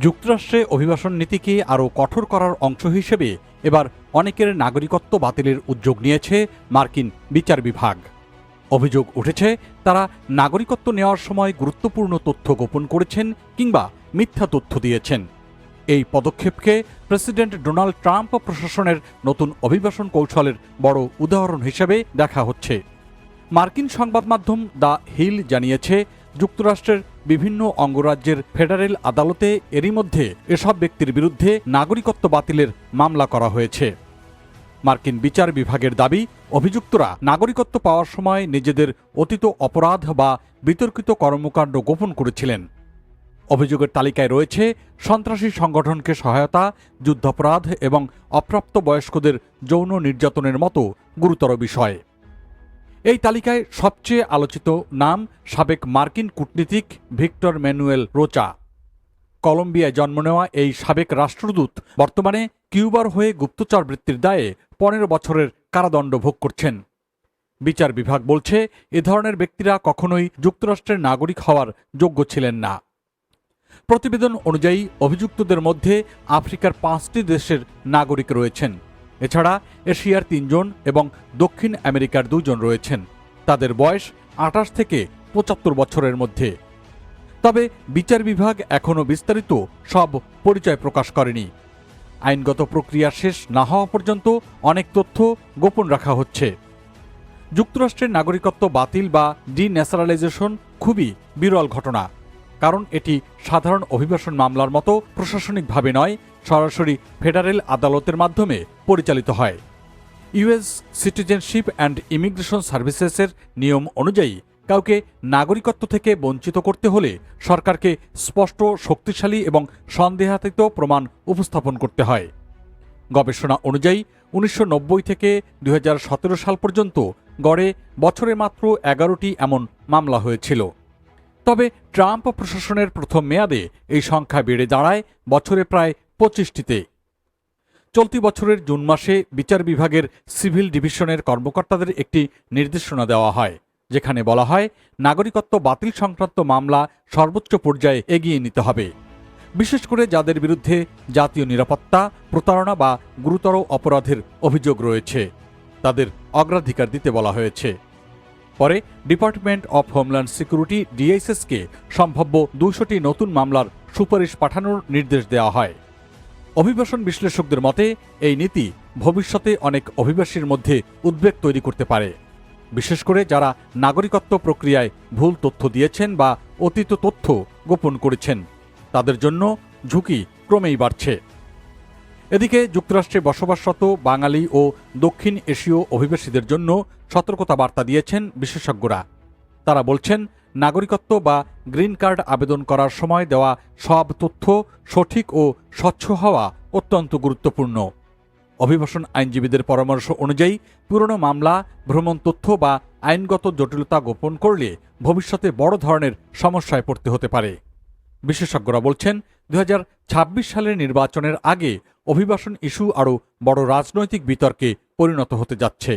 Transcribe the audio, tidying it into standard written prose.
যুক্তরাষ্ট্রে অভিবাসন নীতিকে আরও কঠোর করার অংশ হিসেবে এবার অনেকের নাগরিকত্ব বাতিলের উদ্যোগ নিয়েছে মার্কিন বিচার বিভাগ। অভিযোগ উঠেছে তারা নাগরিকত্ব নেওয়ার সময় গুরুত্বপূর্ণ তথ্য গোপন করেছেন কিংবা মিথ্যা তথ্য দিয়েছেন। এই পদক্ষেপকে প্রেসিডেন্ট ডোনাল্ড ট্রাম্প প্রশাসনের নতুন অভিবাসন কৌশলের বড় উদাহরণ হিসেবে দেখা হচ্ছে। মার্কিন সংবাদ মাধ্যম দ্য হিল জানিয়েছে, যুক্তরাষ্ট্রের বিভিন্ন অঙ্গরাজ্যের ফেডারেল আদালতে এরই মধ্যে এসব ব্যক্তির বিরুদ্ধে নাগরিকত্ব বাতিলের মামলা করা হয়েছে। মার্কিন বিচার বিভাগের দাবি, অভিযুক্তরা নাগরিকত্ব পাওয়ার সময় নিজেদের অতীত অপরাধ বা বিতর্কিত কর্মকাণ্ড গোপন করেছিলেন। অভিযোগের তালিকায় রয়েছে সন্ত্রাসী সংগঠনকে সহায়তা, যুদ্ধাপরাধ এবং অপ্রাপ্ত বয়স্কদের যৌন নির্যাতনের মতো গুরুতর বিষয়। এই তালিকায় সবচেয়ে আলোচিত নাম সাবেক মার্কিন কূটনীতিক ভিক্টর ম্যানুয়েল রোচা। কলম্বিয়ায় জন্ম নেওয়া এই সাবেক রাষ্ট্রদূত বর্তমানে কিউবার হয়ে গুপ্তচর বৃত্তির দায়ে 15 বছরের কারাদণ্ড ভোগ করছেন। বিচার বিভাগ বলছে, এ ধরনের ব্যক্তিরা কখনোই যুক্তরাষ্ট্রের নাগরিক হওয়ার যোগ্য ছিলেন না। প্রতিবেদন অনুযায়ী অভিযুক্তদের মধ্যে আফ্রিকার 5টি দেশের নাগরিক রয়েছেন। এছাড়া এশিয়ার 3 জন এবং দক্ষিণ আমেরিকার 2 জন রয়েছেন। তাদের বয়স 28 থেকে 75 বছরের মধ্যে। তবে বিচার বিভাগ এখনও বিস্তারিত সব পরিচয় প্রকাশ করেনি। আইনগত প্রক্রিয়া শেষ না হওয়া পর্যন্ত অনেক তথ্য গোপন রাখা হচ্ছে। যুক্তরাষ্ট্রের নাগরিকত্ব বাতিল বা ডিন্যাচারালাইজেশন খুবই বিরল ঘটনা, কারণ এটি সাধারণ অভিবাসন মামলার মতো প্রশাসনিকভাবে নয়, সরাসরি ফেডারেল আদালতের মাধ্যমে পরিচালিত হয়। ইউএস সিটিজেনশিপ অ্যান্ড ইমিগ্রেশন সার্ভিসেসের নিয়ম অনুযায়ী কাউকে নাগরিকত্ব থেকে বঞ্চিত করতে হলে সরকারকে স্পষ্ট, শক্তিশালী এবং সন্দেহাতীত প্রমাণ উপস্থাপন করতে হয়। গবেষণা অনুযায়ী 1990 থেকে 2017 সাল পর্যন্ত গড়ে বছরে মাত্র 11টি এমন মামলা হয়েছিল। তবে ট্রাম্প প্রশাসনের প্রথম মেয়াদে এই সংখ্যা বেড়ে দাঁড়ায় বছরে প্রায় 25টিতে। চলতি বছরের জুন মাসে বিচার বিভাগের সিভিল ডিভিশনের কর্মকর্তাদের একটি নির্দেশনা দেওয়া হয়, যেখানে বলা হয় নাগরিকত্ব বাতিল সংক্রান্ত মামলা সর্বোচ্চ পর্যায়ে এগিয়ে নিতে হবে, বিশেষ করে যাদের বিরুদ্ধে জাতীয় নিরাপত্তা, প্রতারণা বা গুরুতর অপরাধের অভিযোগ রয়েছে তাদের অগ্রাধিকার দিতে বলা হয়েছে। পরে ডিপার্টমেন্ট অফ হোমল্যান্ড সিকিউরিটি ডিএইচএসকে সম্ভাব্য 200টি নতুন মামলার সুপারিশ পাঠানোর নির্দেশ দেওয়া হয়। অভিবাসন বিশ্লেষকদের মতে এই নীতি ভবিষ্যতে অনেক অভিবাসীর মধ্যে উদ্বেগ তৈরি করতে পারে, বিশেষ করে যারা নাগরিকত্ব প্রক্রিয়ায় ভুল তথ্য দিয়েছেন বা অতীত তথ্য গোপন করেছেন। তাদের জন্য ঝুঁকি ক্রমেই বাড়ছে। এদিকে যুক্তরাষ্ট্রে বসবাসরত বাঙালি ও দক্ষিণ এশীয় অভিবাসীদের জন্য সতর্কতা বার্তা দিয়েছেন বিশেষজ্ঞরা। তারা বলছেন, নাগরিকত্ব বা গ্রিন কার্ড আবেদন করার সময় দেওয়া সব তথ্য সঠিক ও স্বচ্ছ হওয়া অত্যন্ত গুরুত্বপূর্ণ। অভিবাসন আইনজীবীদের পরামর্শ অনুযায়ী পুরনো মামলা, ভ্রমণ তথ্য বা আইনগত জটিলতা গোপন করলে ভবিষ্যতে বড় ধরনের সমস্যায় পড়তে হতে পারে। বিশেষজ্ঞরা বলছেন, 2026 সালের নির্বাচনের আগে অভিবাসন ইস্যু আরও বড় রাজনৈতিক বিতর্কে পরিণত হতে যাচ্ছে।